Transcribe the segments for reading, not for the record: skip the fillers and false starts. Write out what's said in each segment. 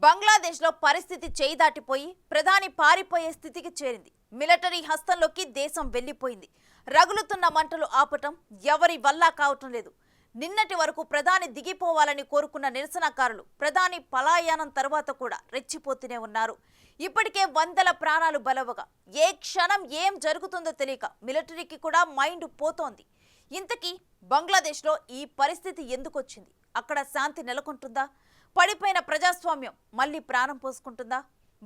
బంగ్లాదేశ్లో పరిస్థితి చేయి దాటిపోయి ప్రధాని పారిపోయే స్థితికి చేరింది. మిలిటరీ హస్తంలోకి దేశం వెళ్లిపోయింది. రగులుతున్న మంటలు ఆపటం ఎవరి వల్ల కావటం లేదు. నిన్నటి వరకు ప్రధాని దిగిపోవాలని కోరుకున్న నిరసనకారులు ప్రధాని పలాయనం తర్వాత కూడా రెచ్చిపోతూనే ఉన్నారు. ఇప్పటికే వందల ప్రాణాలు బలవగా ఏ క్షణం ఏం జరుగుతుందో తెలియక మిలిటరీకి కూడా మైండ్ పోతోంది. ఇంతకీ బంగ్లాదేశ్లో ఈ పరిస్థితి ఎందుకు వచ్చింది? అక్కడ శాంతి నెలకొంటుందా? పడిపోయిన ప్రజాస్వామ్యం మళ్ళీ ప్రాణం పోసుకుంటుందా?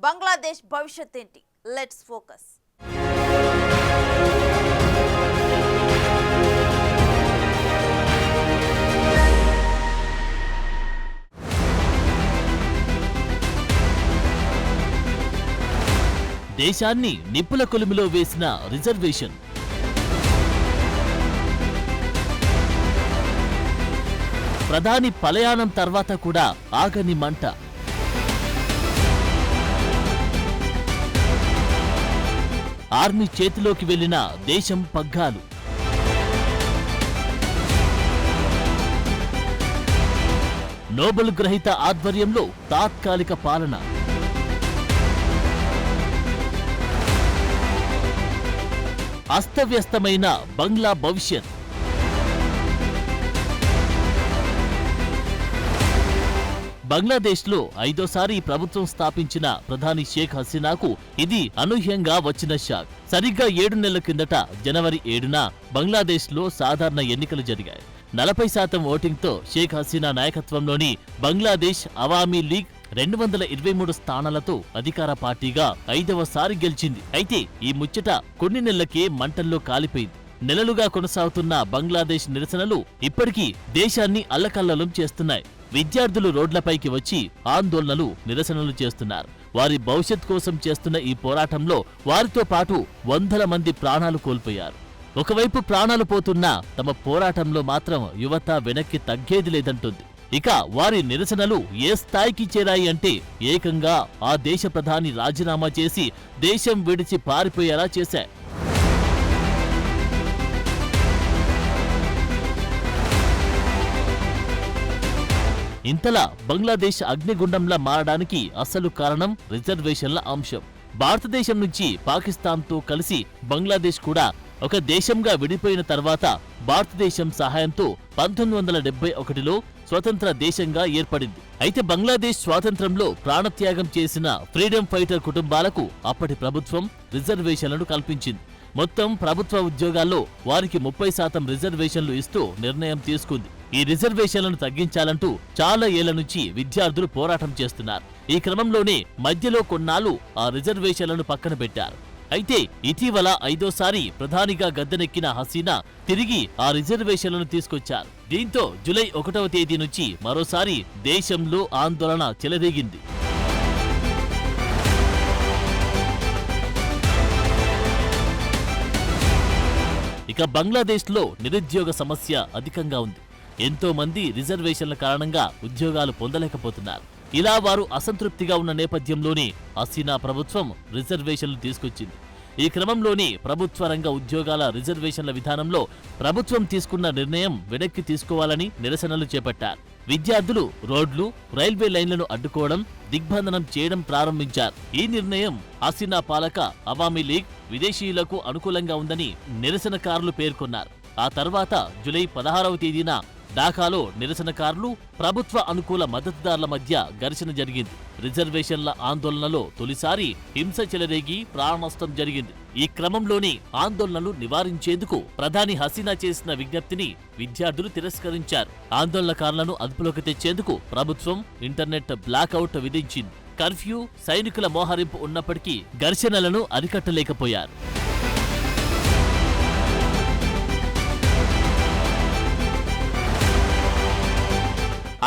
బంగ్లాదేశ్ భవిష్యత్ ఏంటి? Let's focus. దేశాన్ని నిప్పుల కొలిమిలో వేసిన రిజర్వేషన్, ప్రధాని పలాయనం తర్వాత కూడా ఆగని మంట, ఆర్మీ చేతిలోకి వెళ్లిన దేశం పగ్గాలు, నోబెల్ గ్రహీత ఆధ్వర్యంలో తాత్కాలిక పాలన, అస్తవ్యస్తమైన బంగ్లా భవిష్యత్. బంగ్లాదేశ్లో ఐదోసారి ప్రభుత్వం స్థాపించిన ప్రధాని షేక్ హసీనాకు ఇది అనూహ్యంగా వచ్చిన షాక్. సరిగ్గా 7 నెలల కిందట జనవరి 7న బంగ్లాదేశ్లో సాధారణ ఎన్నికలు జరిగాయి. 40% ఓటింగ్తో షేక్ హసీనా నాయకత్వంలోని బంగ్లాదేశ్ అవామీ లీగ్ 223 స్థానాలతో అధికార పార్టీగా 5వసారి గెలిచింది. అయితే ఈ ముచ్చట కొన్ని నెలలకే మంటల్లో కాలిపోయింది. నెలలుగా కొనసాగుతున్న బంగ్లాదేశ్ నిరసనలు ఇప్పటికీ దేశాన్ని అల్లకల్లోలం చేస్తున్నాయి. విద్యార్థులు రోడ్లపైకి వచ్చి ఆందోళనలు, నిరసనలు చేస్తున్నారు. వారి భవిష్యత్ కోసం చేస్తున్న ఈ పోరాటంలో వారితో పాటు వందల మంది ప్రాణాలు కోల్పోయారు. ఒకవైపు ప్రాణాలు పోతున్నా తమ పోరాటంలో మాత్రం యువత వెనక్కి తగ్గేది లేదంటుంది. ఇక వారి నిరసనలు ఏ స్థాయికి చేరాయి అంటే ఏకంగా ఆ దేశ ప్రధాని రాజీనామా చేసి దేశం విడిచి పారిపోయేలా చేశాయి. ఇంతలా బంగ్లాదేశ్ అగ్నిగుండంలా మారడానికి అసలు కారణం రిజర్వేషన్ల అంశం. భారతదేశం నుంచి పాకిస్తాన్తో కలిసి బంగ్లాదేశ్ కూడా ఒక దేశంగా విడిపోయిన తర్వాత భారతదేశం సహాయంతో 1971లో స్వతంత్ర దేశంగా ఏర్పడింది. అయితే బంగ్లాదేశ్ స్వాతంత్రంలో ప్రాణత్యాగం చేసిన ఫ్రీడమ్ ఫైటర్ కుటుంబాలకు అప్పటి ప్రభుత్వం రిజర్వేషన్లను కల్పించింది. మొత్తం ప్రభుత్వ ఉద్యోగాల్లో వారికి 30% రిజర్వేషన్లు ఇస్తూ నిర్ణయం తీసుకుంది. ఈ రిజర్వేషన్లను తగ్గించాలంటూ చాలా ఏళ్ల నుంచి విద్యార్థులు పోరాటం చేస్తున్నారు. ఈ క్రమంలోనే మధ్యలో కొన్నాళ్లు ఆ రిజర్వేషన్లను పక్కన పెట్టారు. అయితే ఇటీవల 5వసారి ప్రధానిగా గద్దెనెక్కిన హసీనా తిరిగి ఆ రిజర్వేషన్లను తీసుకొచ్చారు. దీంతో జూలై 1వ తేదీ నుంచి మరోసారి దేశంలో ఆందోళన చెలరేగింది. ఇక బంగ్లాదేశ్లో నిరుద్యోగ సమస్య అధికంగా ఉంది. ఎంతో మంది రిజర్వేషన్ల కారణంగా ఉద్యోగాలు పొందలేకపోతున్నారు. ఇలా వారు అసంతృప్తిగా ఉన్న నేపథ్యంలోనే హసీనా ప్రభుత్వం రిజర్వేషన్లు తీసుకొచ్చింది. ఈ క్రమంలోనే ప్రభుత్వ రంగ ఉద్యోగాల రిజర్వేషన్ల విధానంలో ప్రభుత్వం తీసుకున్న నిర్ణయం వెనక్కి తీసుకోవాలని నిరసనలు చేపట్టారు. విద్యార్థులు రోడ్లు, రైల్వే లైన్లను అడ్డుకోవడం, దిగ్బంధనం చేయడం ప్రారంభించారు. ఈ నిర్ణయం హసీనా పాలక అవామీ లీగ్, విదేశీయులకు అనుకూలంగా ఉందని నిరసనకారులు పేర్కొన్నారు. ఆ తర్వాత జూలై 16వ తేదీన ఢాకాలో నిరసనకారులు, ప్రభుత్వ అనుకూల మద్దతుదారుల మధ్య ఘర్షణ జరిగింది. రిజర్వేషన్ల ఆందోళనలో తొలిసారి హింస చెలరేగి ప్రాణనష్టం జరిగింది. ఈ క్రమంలోనే ఆందోళనలు నివారించేందుకు ప్రధాని హసీనా చేసిన విజ్ఞప్తిని విద్యార్థులు తిరస్కరించారు. ఆందోళనకారులను అదుపులోకి తెచ్చేందుకు ప్రభుత్వం ఇంటర్నెట్ బ్లాకౌట్ విధించింది. కర్ఫ్యూ, సైనికుల మోహరింపు ఉన్నప్పటికీ ఘర్షణలను అరికట్టలేకపోయారు.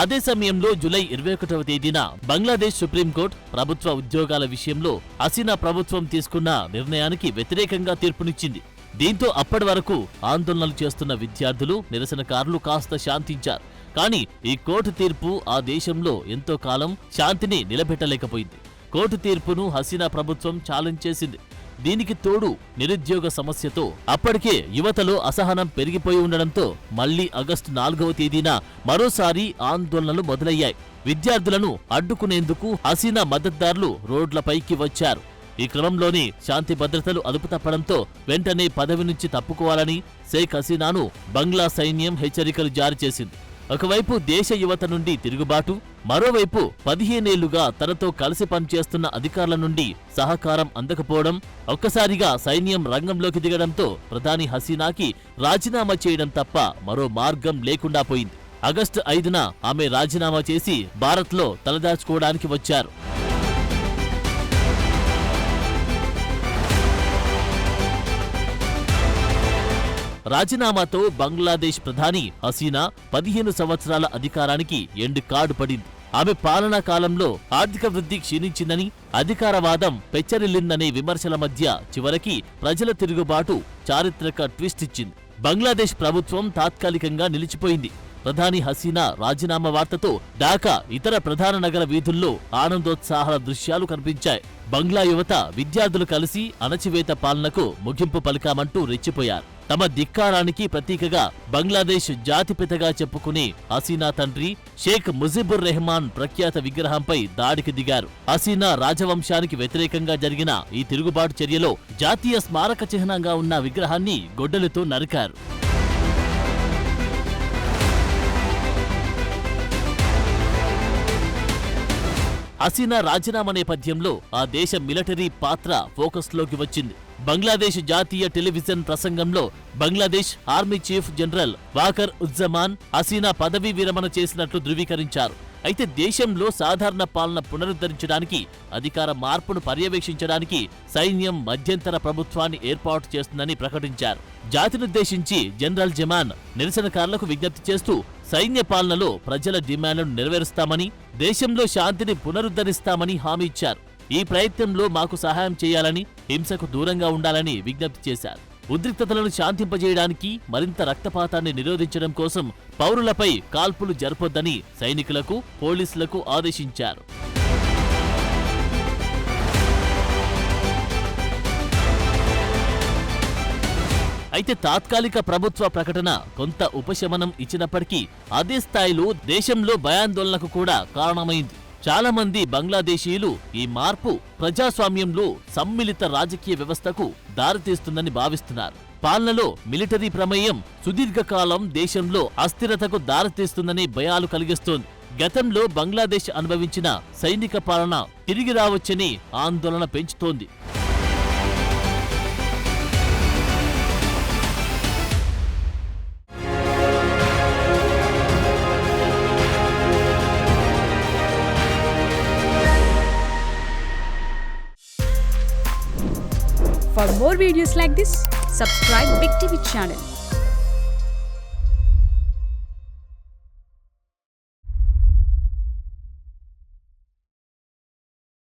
అదే సమయంలో జూలై 21వ తేదీన బంగ్లాదేశ్ సుప్రీంకోర్టు ప్రభుత్వ ఉద్యోగాల విషయంలో హసీనా ప్రభుత్వం తీసుకున్న నిర్ణయానికి వ్యతిరేకంగా తీర్పునిచ్చింది. దీంతో అప్పటి వరకు ఆందోళనలు చేస్తున్న విద్యార్థులు, నిరసనకారులు కాస్త శాంతించారు. కానీ ఈ కోర్టు తీర్పు ఆ దేశంలో ఎంతో కాలం శాంతిని నిలబెట్టలేకపోయింది. కోర్టు తీర్పును హసీనా ప్రభుత్వం ఛాలెంజ్ చేసింది. దీనికి తోడు నిరుద్యోగ సమస్యతో అప్పటికే యువతలో అసహనం పెరిగిపోయి ఉండడంతో మళ్లీ ఆగస్టు 4వ తేదీన మరోసారి ఆందోళనలు మొదలయ్యాయి. విద్యార్థులను అడ్డుకునేందుకు హసీనా మద్దతుదారులు రోడ్లపైకి వచ్చారు. ఈ క్రమంలోనే శాంతి భద్రతలు అదుపు తప్పడంతో వెంటనే పదవి నుంచి తప్పుకోవాలని షేక్ హసీనాను బంగ్లా సైన్యం హెచ్చరికలు జారీ చేసింది. ఒకవైపు దేశ యువత నుండి తిరుగుబాటు, మరోవైపు 15 ఏళ్లుగా తనతో కలిసి పనిచేస్తున్న అధికారుల నుండి సహకారం అందకపోవడం, ఒక్కసారిగా సైన్యం రంగంలోకి దిగడంతో ప్రధాని హసీనాకి రాజీనామా చేయడం తప్ప మరో మార్గం లేకుండా పోయింది. ఆగస్టు 5న ఆమె రాజీనామా చేసి భారత్లో తలదాచుకోవడానికి వచ్చారు. రాజీనామాతో బంగ్లాదేశ్ ప్రధాని హసీనా 15 సంవత్సరాల అధికారానికి ఎండ్ కార్డు పడింది. ఆమె పాలనా కాలంలో ఆర్థిక వృద్ధి క్షీణించిందని, అధికారవాదం పెచ్చరిల్లిందనే విమర్శల మధ్య చివరికి ప్రజల తిరుగుబాటు చారిత్రక ట్విస్ట్ ఇచ్చింది. బంగ్లాదేశ్ ప్రభుత్వం తాత్కాలికంగా నిలిచిపోయింది. ప్రధాని హసీనా రాజీనామా వార్తతో ఢాకా ఇతర ప్రధాన నగర వీధుల్లో ఆనందోత్సాహాల దృశ్యాలు కనిపించాయి. బంగ్లా యువత, విద్యార్థులు కలిసి అణచివేత పాలనకు ముగింపు పలికామంటూ రెచ్చిపోయారు. తమ ధిక్కారానికి ప్రతీకగా బంగ్లాదేశ్ జాతిపితగా చెప్పుకునే హసీనా తండ్రి షేక్ ముజిబుర్ రెహమాన్ ప్రఖ్యాత విగ్రహంపై దాడికి దిగారు. హసీనా రాజవంశానికి వ్యతిరేకంగా జరిగిన ఈ తిరుగుబాటు చర్యలో జాతీయ స్మారక చిహ్నంగా ఉన్న విగ్రహాన్ని గొడ్డలితో నరికారు. హసీనా రాజీనామా నేపథ్యంలో ఆ దేశ మిలిటరీ పాత్ర ఫోకస్లోకి వచ్చింది. బంగ్లాదేశ్ జాతీయ టెలివిజన్ ప్రసంగంలో Bangladesh army chief general Waker Uzzaman Hasina పదవీ విరమణ చేసినట్లు ధృవీకరించారు. అయితే దేశంలో సాధారణ పాలన పునరుద్ధరించడానికి, అధికార మార్పును పర్యవేక్షించడానికి సైన్యం మధ్యంతర ప్రభుత్వాన్ని ఏర్పాటు చేస్తుందని ప్రకటించారు. జాతినుద్దేశించి జనరల్ జమాన్ నిరసనకారులకు విజ్ఞప్తి చేస్తూ సైన్య పాలనలో ప్రజల డిమాండ్లను నెరవేరుస్తామని, దేశంలో శాంతిని పునరుద్ధరిస్తామని హామీ ఇచ్చారు. ఈ ప్రయత్నంలో మాకు సహాయం చేయాలని, హింసకు దూరంగా ఉండాలని విజ్ఞప్తి చేశారు. ఉద్రిక్తతలను శాంతింపజేయడానికి, మరింత రక్తపాతాన్ని నిరోధించడం కోసం పౌరులపై కాల్పులు జరపొద్దని సైనికులకు, పోలీసులకు ఆదేశించారు. అయితే తాత్కాలిక ప్రభుత్వ ప్రకటన కొంత ఉపశమనం ఇచ్చినప్పటికీ అదే స్థాయిలో దేశంలో భయాందోళనకు కూడా కారణమైంది. చాలా మంది బంగ్లాదేశీయులు ఈ మార్పు ప్రజాస్వామ్యంలో సమ్మిళిత రాజకీయ వ్యవస్థకు దారితీస్తుందని భావిస్తున్నారు. పాలనలో మిలిటరీ ప్రమేయం సుదీర్ఘకాలం దేశంలో అస్థిరతకు దారితీస్తుందని భయాలు కలిగిస్తోంది. గతంలో బంగ్లాదేశ్ అనుభవించిన సైనిక పాలన తిరిగి రావచ్చని ఆందోళన పెంచుతోంది. For more videos like this, subscribe Big TV channel.